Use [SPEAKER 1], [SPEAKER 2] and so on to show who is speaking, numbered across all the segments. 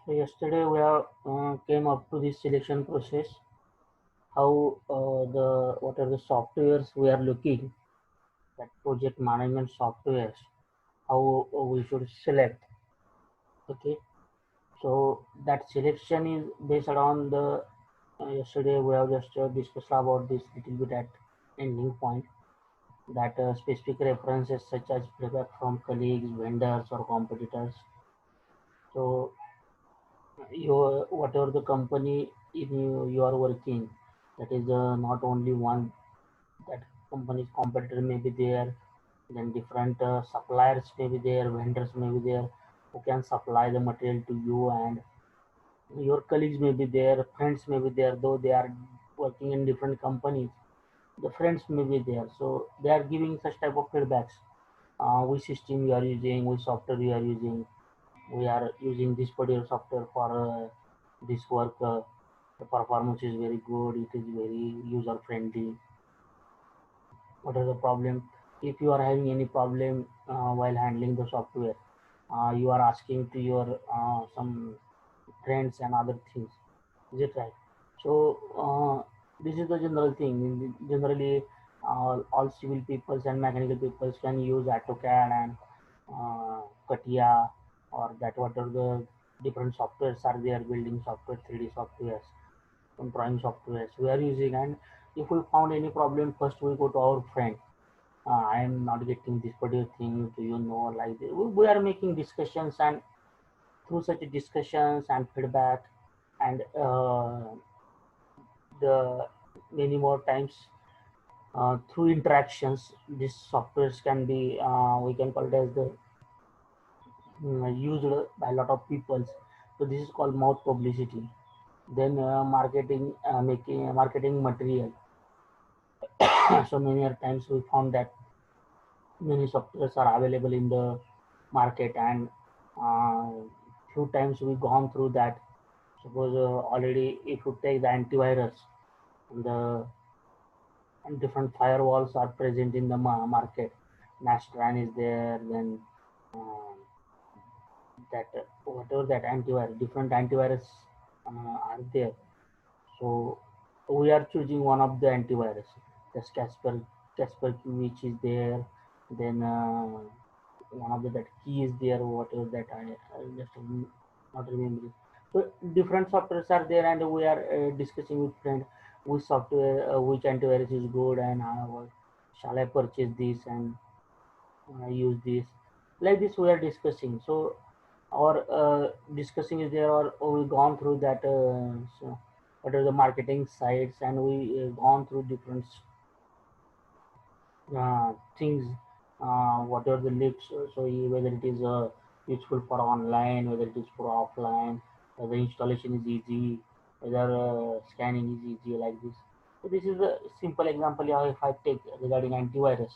[SPEAKER 1] So yesterday we have came up to this selection process. How the what are the softwares we are looking, that project management softwares. How we should select. Okay. So that selection is based on the yesterday we have just discussed about this little bit at ending point, that specific references such as feedback from colleagues, vendors, or competitors. So your whatever the company you are working, that is not only one, that company's competitor may be there, then different suppliers may be there, vendors may be there who can supply the material to you, and your colleagues may be there, friends may be there, though they are working in different companies, the friends may be there, so they are giving such type of feedbacks. Which system you are using, which software you are using, we are using this particular software for this work, the performance is very good, it is very user friendly. What is the problem? If you are having any problem while handling the software, you are asking to your some friends and other things. Is it right? So this is the general thing. Generally, all civil peoples and mechanical peoples can use AutoCAD and CATIA, or that what are the different softwares are there, building software, 3D softwares, some drawing softwares we are using. And if we found any problem, first we go to our friend. I am not getting this particular thing. Do you know? Like we are making discussions, and through such discussions and feedback, and the many more times through interactions, these softwares can be we can call it as the used by a lot of people. So this is called mouth publicity. Then marketing, making marketing material. So many other times we found that many softwares are available in the market, and uh, few times we gone through that. Suppose already if you take the antivirus, the and different firewalls are present in the market. Nastran is there, then uh, that whatever that antivirus, different antivirus are there. So we are choosing one of the antivirus. There's Casper Q, which is there. Then one of the that key is there. Whatever that I just not remembering. So different softwares are there, and we are discussing with friend which software, which antivirus is good, and how shall I purchase this and use this. Like this, we are discussing. So our discussing is there, or we gone through that. So what are the marketing sites, and we gone through different things, what are the lips, so whether it is useful for online, whether it is for offline, whether installation is easy, whether scanning is easy, like this. So this is a simple example, yeah, if I take regarding antivirus.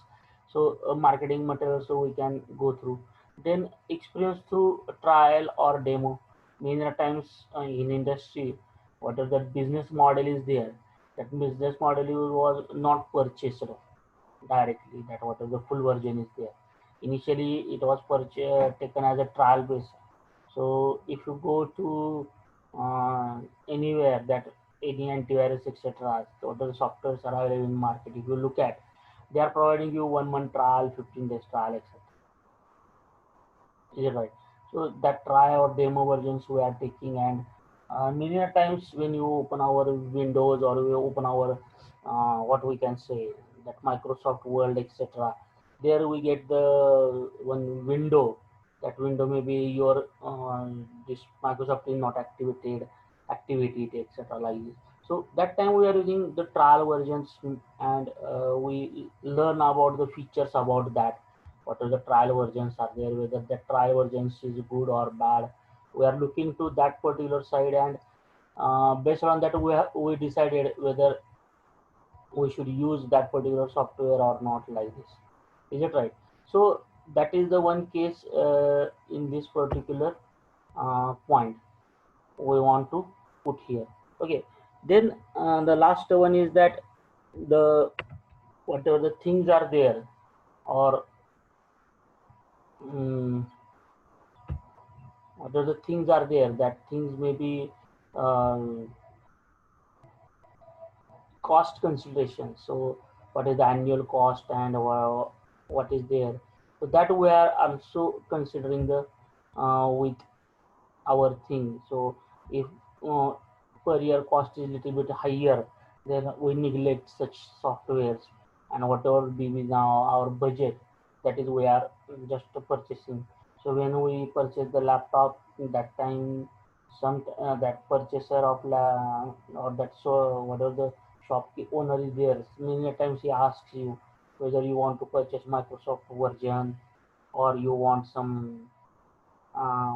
[SPEAKER 1] So marketing material, so we can go through. Then experience through trial or demo. Many times in industry, what are the business model is there, that business model was not purchased directly, that what is the full version is there. Initially it was taken as a trial base. So if you go to anywhere, that any antivirus etc, so the softwares are available in market, if you look at, they are providing you 1 month trial, 15 days trial, etc. Is it right? So that trial or demo versions we are taking, and many a times when you open our windows, or we open our what we can say, that Microsoft Word etc, there we get the one window. That window may be your this Microsoft is not activated etc, like this. So that time we are using the trial versions, and we learn about the features about that, what are the trial versions are there, whether the trial versions is good or bad. We are looking to that particular side, and based on that we decided whether we should use that particular software or not, like this. Is it right? So that is the one case in this particular point we want to put here. Okay. Then the last one is that the whatever the things are there, or um, what are the things are there, that things may be um, cost consideration. So what is the annual cost and what is there. So that we are also considering the with our thing. So if uh, per year cost is little bit higher, then we neglect such softwares, and whatever be now our budget, that is we are just purchasing. So when we purchase the laptop, that time some that purchaser of or that, so whatever the shop owner is there, many times he asks you whether you want to purchase Microsoft version, or you want some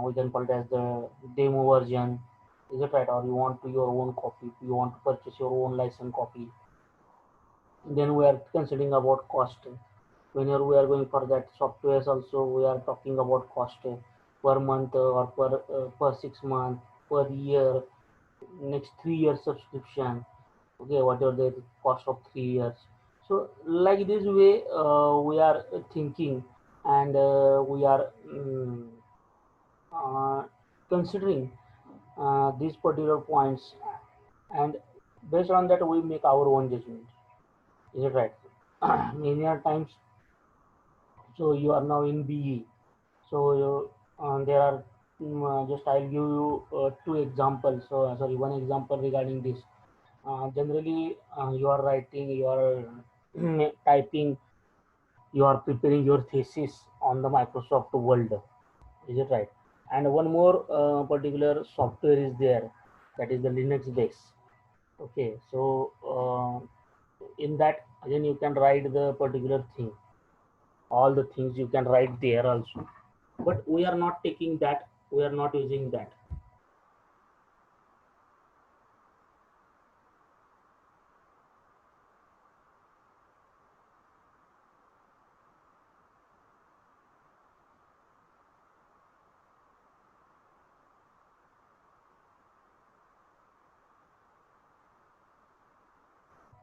[SPEAKER 1] we can call it as the demo version. Is it right? Or you want to your own copy, you want to purchase your own license copy. Then we are considering about cost. Whenever we are going for that softwares also, we are talking about cost per month, or per 6 months, per year, next 3 years subscription. Okay, whatever the cost of 3 years. So like this way, we are thinking, and we are uh, considering these particular points, and based on that we make our own judgment. Is it right? Many a times, so you are now in BE, so there are just I'll give you two examples, so sorry, one example regarding this. Generally you are writing, you are typing, you are preparing your thesis on the Microsoft Word. Is it right? And one more particular software is there, that is the Linux base. Okay, so in that again you can write the particular thing, all the things you can write there also. But we are not taking that, we are not using that.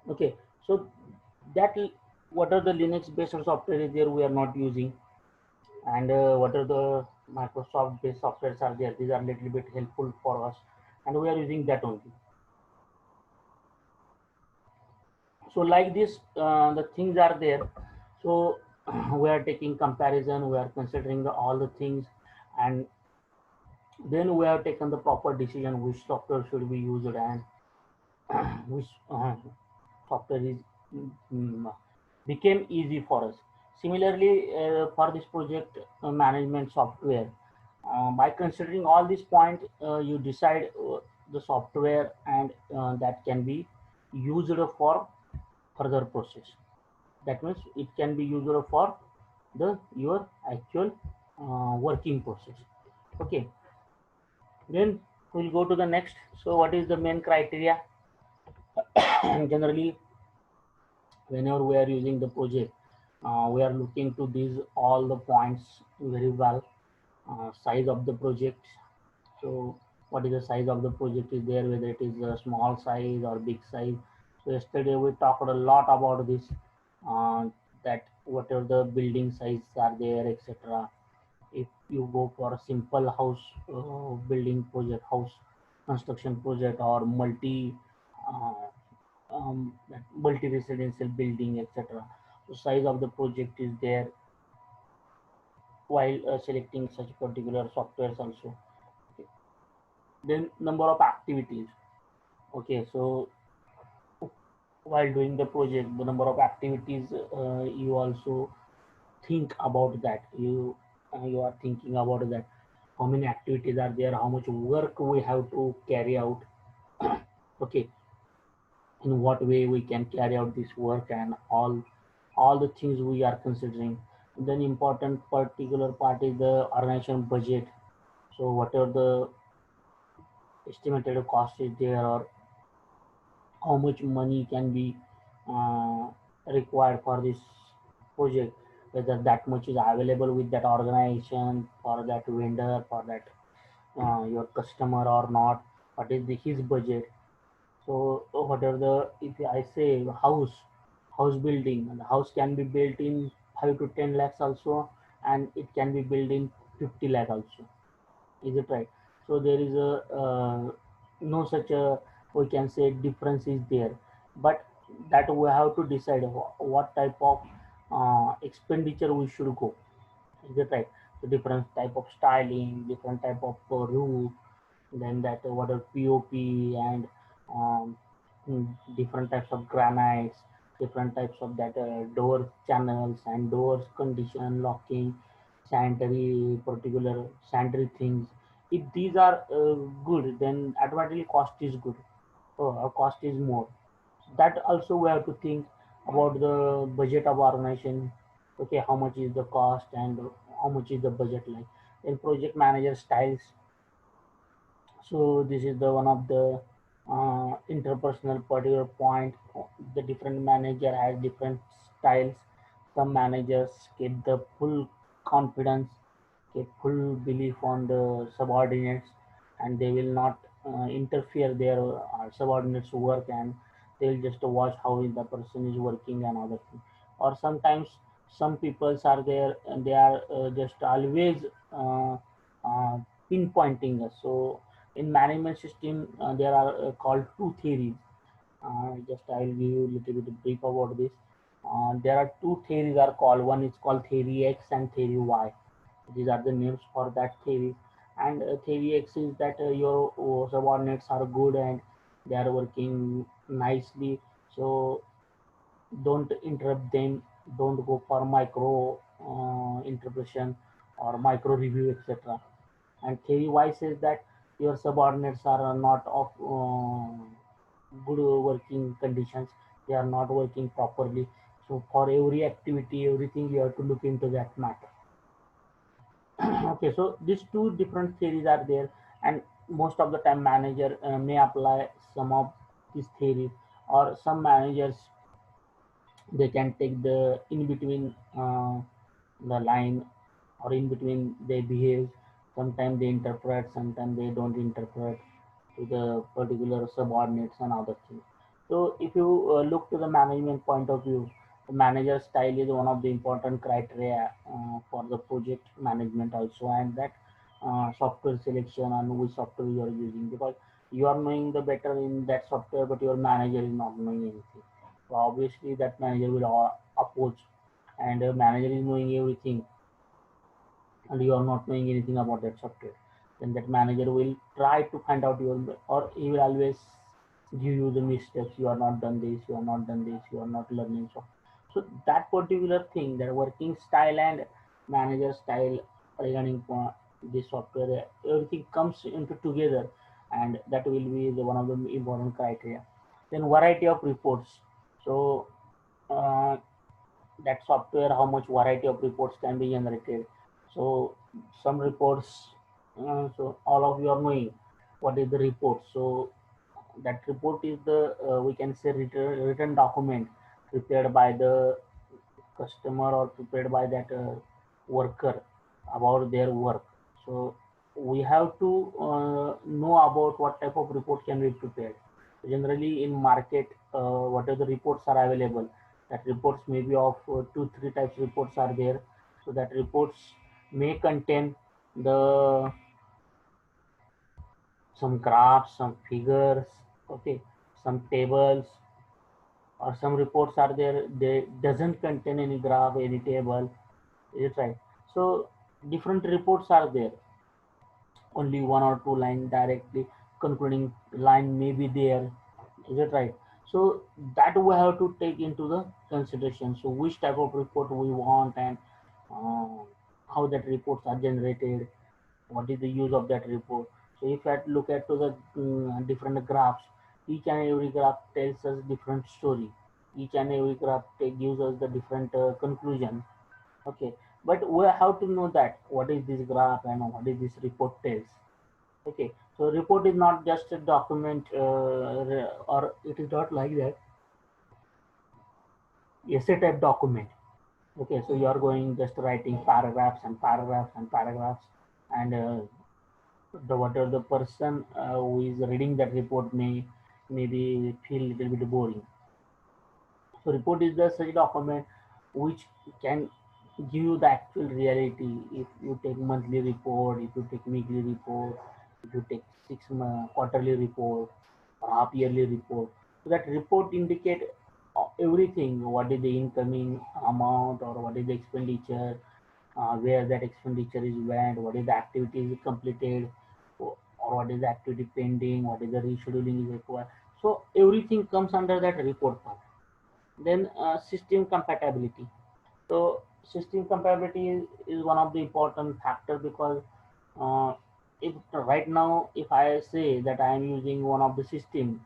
[SPEAKER 1] Okay, so that what are the Linux based software is there we are not using, and what are the Microsoft based softwares are there, these are little bit helpful for us, and we are using that only. So like this the things are there. So we are taking comparison, we are considering all the things, and then we have taken the proper decision which software should be used, and which software is mm, became easy for us. Similarly, for this project management software, by considering all these points, you decide the software, and that can be used for further process. That means it can be used for the your actual working process. Okay, then we'll go to the next. So what is the main criteria? Generally, whenever we are using the project, we are looking to these all the points very well. Size of the project. So what is the size of the project is there, whether it is a small size or big size. So yesterday we talked a lot about this, uh, that whatever the building size are there, etc. If you go for a simple house building project, house construction project, or uh, multi-residential building, etc. So size of the project is there while selecting such particular softwares also. Okay. Then number of activities. Okay, so while doing the project, the number of activities, you also think about that. You are thinking about that. How many activities are there? How much work we have to carry out? Okay, in what way we can carry out this work, and all the things we are considering. Then important particular part is the organization budget. So whatever the estimated cost is there, or how much money can be uh, required for this project, whether that much is available with that organization, for that vendor, for that your customer or not, what is his budget. So whatever the, if I say house building, the house can be built in 5 to 10 lakhs also, and it can be built in 50 lakh also. Is it right? So there is a no such a, we can say, difference is there, but that we have to decide what type of expenditure we should go. Is it right? So different type of styling, different type of roof, then that what are POP, and um, different types of granites, different types of that door channels and doors condition locking, sanitary particular sanitary things. If these are good, then automatically cost is good. Our cost is more. That also we have to think about the budget of organization. Okay, how much is the cost and how much is the budget like. Then project manager styles. So this is the one of the interpersonal particular point. The different manager has different styles. Some managers get the full confidence, get full belief on the subordinates, and they will not interfere their subordinates work, and they will just watch how the person is working and other things. Or sometimes some peoples are there and they are just always uh, uh, pinpointing us. So in management system, there are called two theories. Just I will give you a little bit brief about this. There are two theories are called. One is called theory X and theory Y. These are the names for that theory. And theory X is that your subordinates are good and they are working nicely. So don't interrupt them. Don't go for micro interpretation or micro review, etc. And theory Y says that your subordinates are not of good working conditions. They are not working properly. So for every activity, everything, you have to look into that matter. Okay, so these two different theories are there, and most of the time manager may apply some of these theories, or some managers, they can take the in between the line, or in between they behave. Sometimes they interpret, sometimes they don't interpret to the particular subordinates and other things. So if you look to the management point of view, the manager style is one of the important criteria for the project management also, and that software selection and which software you are using, because you are knowing the better in that software, but your manager is not knowing anything. So obviously that manager will oppose, and manager is knowing everything and you are not knowing anything about that software, then that manager will try to find out your, or he will always give you the missteps. You are not done this, you are not done this, you are not learning. So that particular thing, that working style and manager style regarding this software, everything comes into together, and that will be the one of the important criteria. Then variety of reports. So uh, that software, how much variety of reports can be generated. So some reports, so all of you are knowing what is the report. So that report is the we can say written document prepared by the customer or prepared by that worker about their work. So we have to know about what type of report can be prepared. Generally in market, whatever the reports are available, that reports may be of two, three types reports are there. So that reports may contain the some graphs, some figures, okay, some tables, or some reports are there they doesn't contain any graph, any table. Is it right? So different reports are there, only one or two line directly concluding line may be there. Is it right? So that we have to take into the consideration. So which type of report we want, and uh, how that reports are generated, what is the use of that report. So if I look at to the different graphs, each and every graph tells us different story. Each and every graph gives us the different conclusion. Okay, but we have to know that what is this graph and what is this report tells. Okay, so report is not just a document, or it is not like that essay type document. Okay, so you are going just writing paragraphs and paragraphs and paragraphs, and the whatever the person who is reading that report may maybe feel a little bit boring. So report is the such document which can give you the actual reality. If you take monthly report, if you take weekly report, if you take quarterly report or half yearly report, so that report indicate everything. What is the incoming amount or what is the expenditure, where that expenditure is went, what is the activity is completed, or what is the activity pending, what is the rescheduling is required. So everything comes under that report part. Then system compatibility. So system compatibility is one of the important factor, because uh, if right now if I say that I am using one of the system,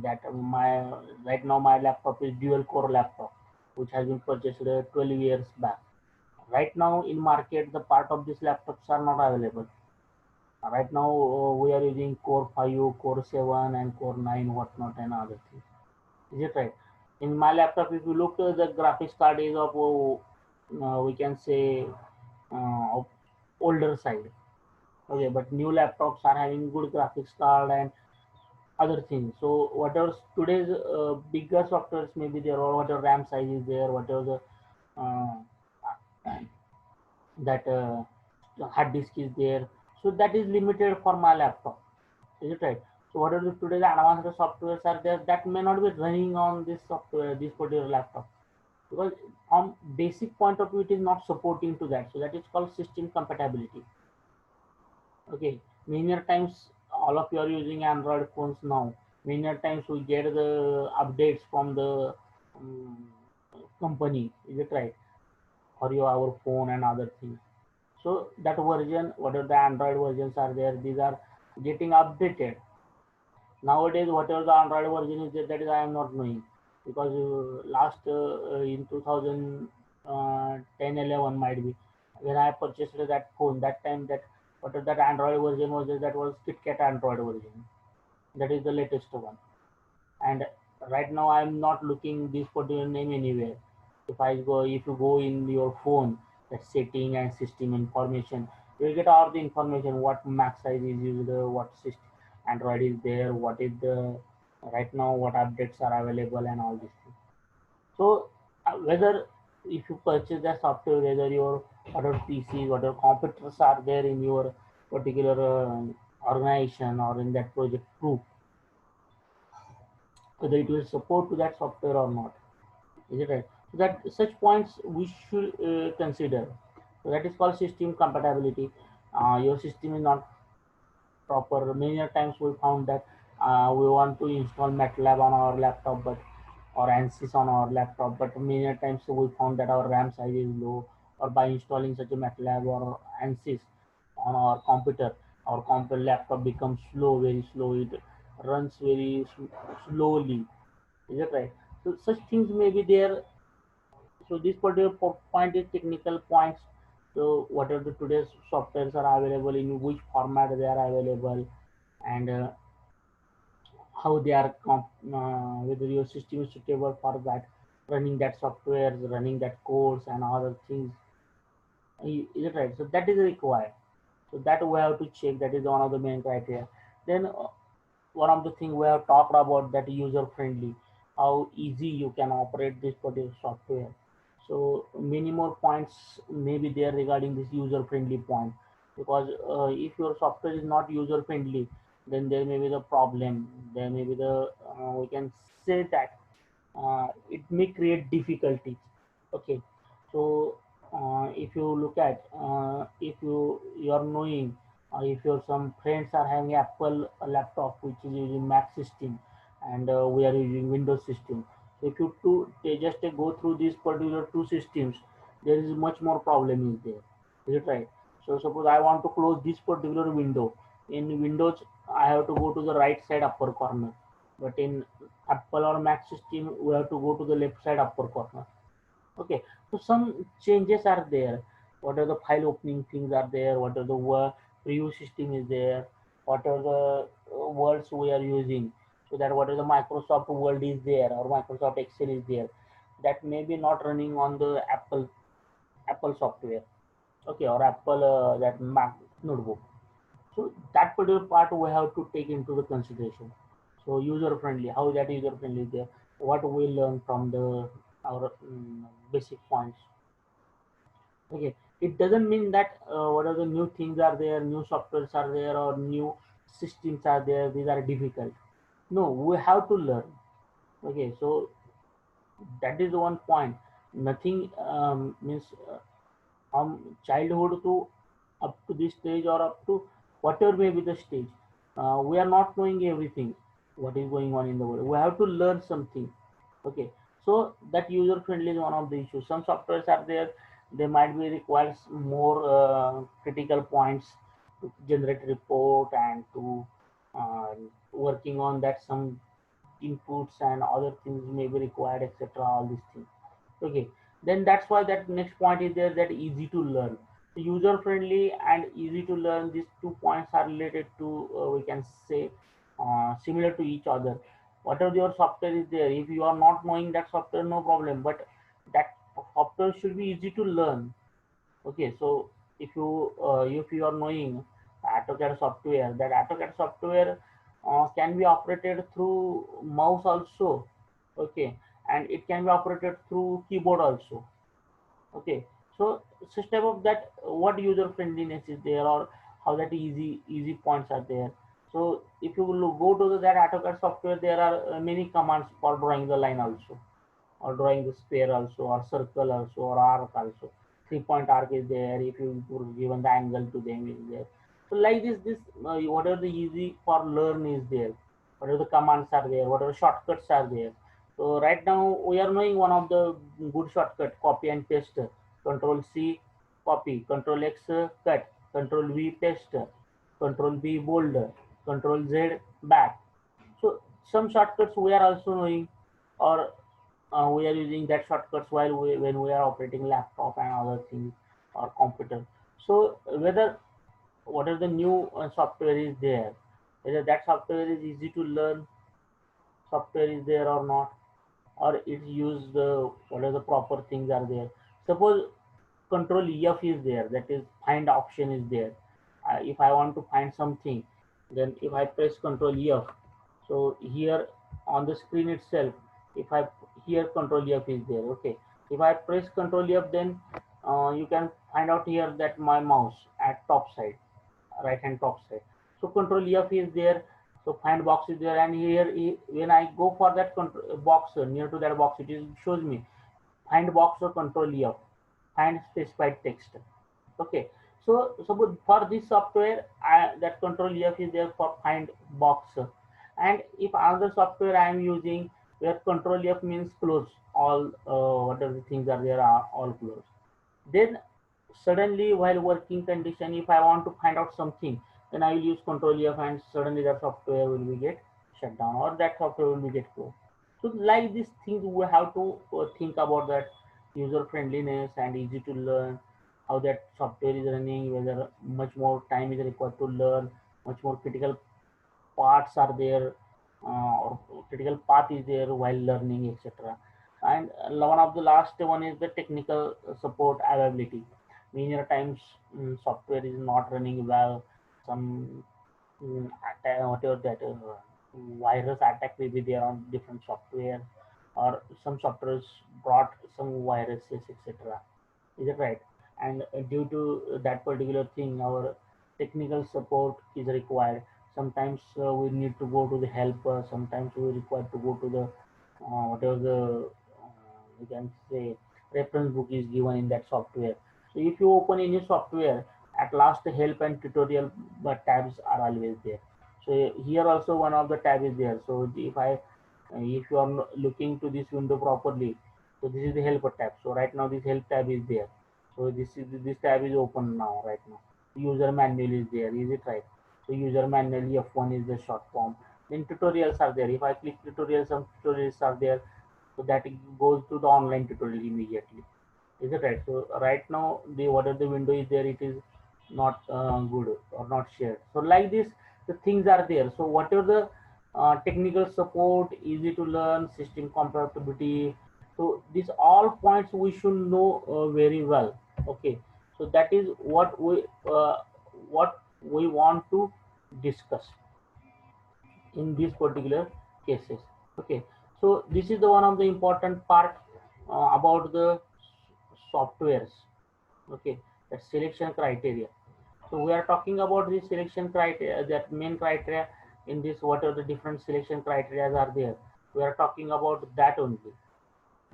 [SPEAKER 1] that my right now my laptop is dual core laptop, which has been purchased 12 years back. Right now in market, the part of these laptops are not available. Right now we are using core 5, core 7, and core 9, whatnot, and other things. Is it right? In my laptop, if you look, the graphics card is of, we can say, of older side. Okay, but new laptops are having good graphics card and other things. So whatever today's bigger softwares may be there, or whatever RAM size is there, whatever the uh, that hard disk is there, so that is limited for my laptop. Is it right? So whatever today's advanced softwares are there, that may not be running on this software, this particular laptop, because from basic point of view it is not supporting to that. So that is called system compatibility. Okay, many times all of you are using Android phones now. Many times we get the updates from the um, company. Is it right? Or your our phone and other things. So that version, whatever the Android versions are there, these are getting updated. Nowadays, whatever the Android version is there, that is I am not knowing, because last in 2010 11 might be when I purchased that phone. That time that whatever that Android version was there, that was KitKat Android version. That is the latest one. And right now I am not looking this particular name anywhere. If you go in your phone, that setting and system information, you will get all the information, what max size is used, what system Android is there, what is the right now, what updates are available, and all these things. So whether if you purchase the software, whether your other PCs, other computers are there in your particular organization or in that project group, whether it will support to that software or not. Is it right? So that such points we should consider. So that is called system compatibility. Your system is not proper. Many times we found that we want to install MATLAB on our laptop, but or ANSYS on our laptop, but many times we found that our RAM size is low, or by installing such a MATLAB or ANSYS on our computer laptop becomes slow, very slow. It runs very slowly. Is it right? So such things may be there. So this particular point is technical points. So what are the today's softwares are available, in which format they are available, and how they are whether your system is suitable for that, running that software, running that codes and other things. Is it right? So that is required. So that we have to check. That is one of the main criteria. Then one of the thing we have talked about, that user friendly, how easy you can operate this particular software. So many more points may be there regarding this user friendly point, because if your software is not user friendly, then there may be the problem, there may be the we can say that it may create difficulties. Okay, so if you look at if you are knowing, if your some friends are having Apple laptop which is using Mac system, and we are using Windows system. So if you two they just go through these particular two systems, there is much more problem is there. Is it right? So suppose I want to close this particular window. In Windows, I have to go to the right side upper corner, but in Apple or Mac system, we have to go to the left side upper corner. Okay, so some changes are there. What are the file opening things are there? What are the preview system is there? What are the words we are using? So that what are the Microsoft Word is there, or Microsoft Excel is there? That may be not running on the Apple software. Okay, or Apple that Mac notebook. So that particular part we have to take into the consideration. So user friendly, how that user friendly there, what we learn from the our basic points. Okay, it doesn't mean that what are the new things are there, new softwares are there, or new systems are there, these are difficult. No, we have to learn. Okay, so that is one point. Nothing means from childhood to up to this stage, or up to whatever may be the stage, we are not knowing everything what is going on in the world. We have to learn something. Okay, so that user friendly is one of the issues. Some softwares are there, they might be requires more critical points to generate report and to uh, working on that, some inputs and other things may be required, etc., all these things. Okay, then that's why that next point is there, that easy to learn. So user friendly and easy to learn, these 2 points are related to, we can say, similar to each other. Whatever your software is there, if you are not knowing that software, no problem, but that software should be easy to learn. Okay, so if you are knowing AutoCAD software, that AutoCAD software can be operated through mouse also. Okay, and it can be operated through keyboard also. Okay, so such type of that, what user friendliness is there, or how that easy points are there. So if you will go to that AutoCAD software, there are many commands for drawing the line also, or drawing the sphere also, or circle also, or arc also. 3 point arc is there. If you given the angle to them is there. So like this, whatever the easy for learn is there, whatever the commands are there, whatever shortcuts are there. So right now we are knowing one of the good shortcut: copy and paste. Control C, copy. Control X, cut. Control V, paste. Control B, bold. Control Z, back. So some shortcuts we are also knowing, or we are using that shortcuts while when we are operating laptop and other things, or computer. So whether whatever the new software is there, whether that software is easy to learn software is there or not, or it's used, what are the proper things are there. Suppose control EF is there, that is find option is there. If I want to find something, then if I press control EF, so here on the screen itself, if I here control F is there. Okay, if I press control F, then you can find out here that my mouse at top side, right hand top side. So control F is there. So find box is there, and here when I go for that control box, near to that box, it is shows me find box or control F, find specified text. Okay, so suppose for this software, that control F is there for find box, and if another software I am using where control F means close all, whatever the things are there are all closed, then suddenly while working condition, if I want to find out something, then I will use control F, and suddenly that software will be get shut down, or that software will be get closed. So like these things we have to think about that user friendliness and easy to learn, how that software is running, whether much more time is required to learn, much more critical parts are there, or critical path is there while learning, etc. And one of the last one is the technical support availability. Many times software is not running well, some attack, whatever that virus attack will be there on different software, or some softwares brought some viruses, etc. Is it right? And due to that particular thing, our technical support is required. Sometimes we need to go to the helper. Sometimes we require to go to the whatever the we can say reference book is given in that software. So if you open any software, at last the help and tutorial tabs are always there. So here also one of the tab is there. So if you are looking to this window properly, so this is the helper tab. So right now this help tab is there. So this tab is open now right now. User manual is there. Is it right? So user manual F1 is the short form. Then tutorials are there. If I click tutorials, some tutorials are there. So that goes to the online tutorial immediately. Is it right? So right now the whatever the window is there, it is not good or not shared. So like this, the things are there. So whatever the technical support, easy to learn, system compatibility. So these all points we should know very well. Okay, so that is what we want to discuss in these particular cases. Okay, so this is the one of the important part about the softwares. Okay, that selection criteria. So we are talking about the selection criteria, that main criteria in this, what are the different selection criteria are there. We are talking about that only.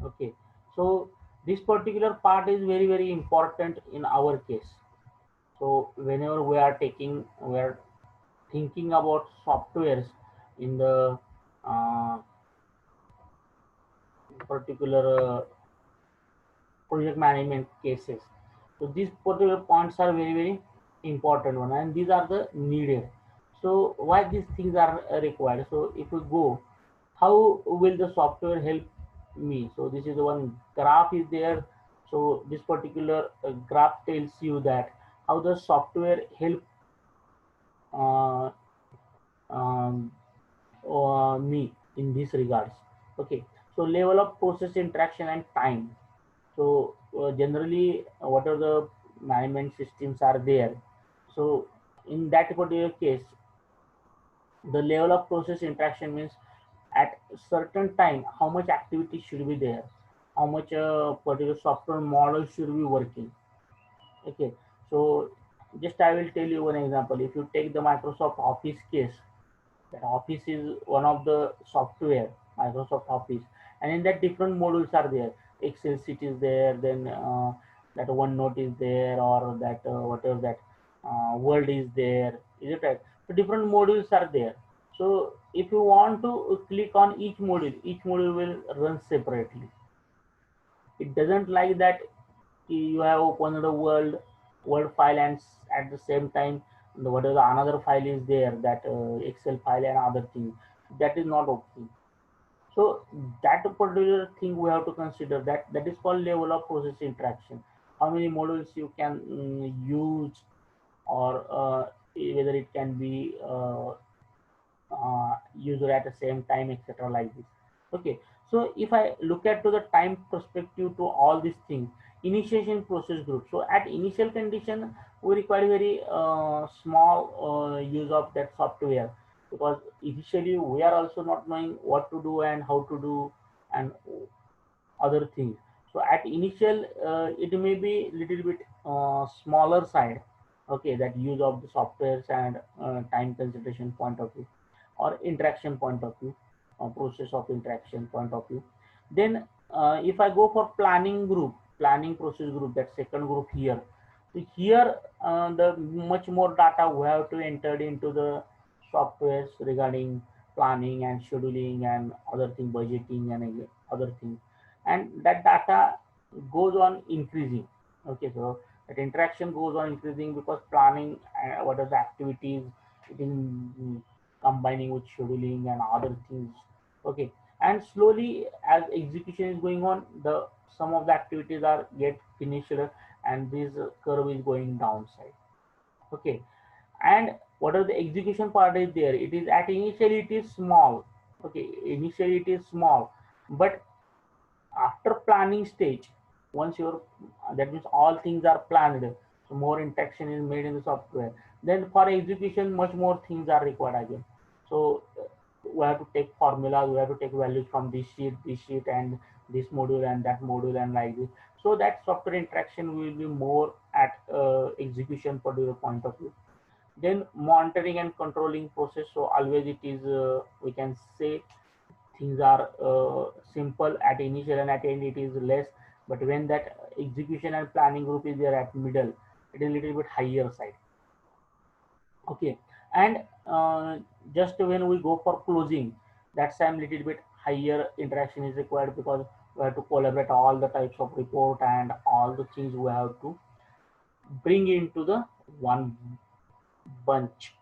[SPEAKER 1] Okay, so this particular part is very, very important in our case. So whenever we are thinking about softwares in the uh, particular project management cases. So these particular points are very, very important one, and these are the needed. So why these things are required? So if we go, how will the software help me? So this is the one graph is there. So this particular graph tells you that how the software help uh, um, me in these regards. Okay, so level of process interaction and time. So generally, what are the management systems are there? So in that particular case, the level of process interaction means at certain time how much activity should be there, how much particular software model should be working. Okay, so just I will tell you one example. If you take the Microsoft Office case, that Office is one of the software, Microsoft Office, and in that different modules are there. Excel sheet is there, then that OneNote is there, or that whatever that Word is there. Is it right? So different modules are there. So if you want to click on each module will run separately. It doesn't like that you have opened the word file, and at the same time whatever the another file is there, that Excel file and other thing, that is not okay. So that particular thing we have to consider, that is called level of process interaction. How many modules you can use, or whether it can be user at the same time, etc., like this. Okay, so if I look at to the time perspective to all these things, initiation process group. So at initial condition we require very small use of that software, because initially we are also not knowing what to do and how to do and other things. So at initial, it may be little bit smaller side. Okay, that use of the softwares and time consideration point of view, or interaction point of view, process of interaction point of view. Then if I go for planning process group, that second group here. So here the much more data we have to enter into the softwares regarding planning and scheduling and other thing, budgeting and other things, and that data goes on increasing. Okay, so that interaction goes on increasing because planning, what are the activities, it is combining with scheduling and other things. Okay, and slowly as execution is going on, the some of the activities are get finished, and this curve is going downside. Okay, and what are the execution part is there, it is at initially it is small. Okay, initially it is small, but after planning stage, once you're, that means all things are planned, so more interaction is made in the software, then for execution much more things are required again. So we have to take formulas, we have to take values from this sheet and this module and that module and like this, so that software interaction will be more at execution particular point of view. Then monitoring and controlling process, so always it is we can say things are simple at initial, and at end it is less, but when that execution and planning group is there at middle, it is a little bit higher side. Okay, and just when we go for closing, that time little bit higher interaction is required, because we have to collaborate all the types of report and all the things we have to bring into the one bunch.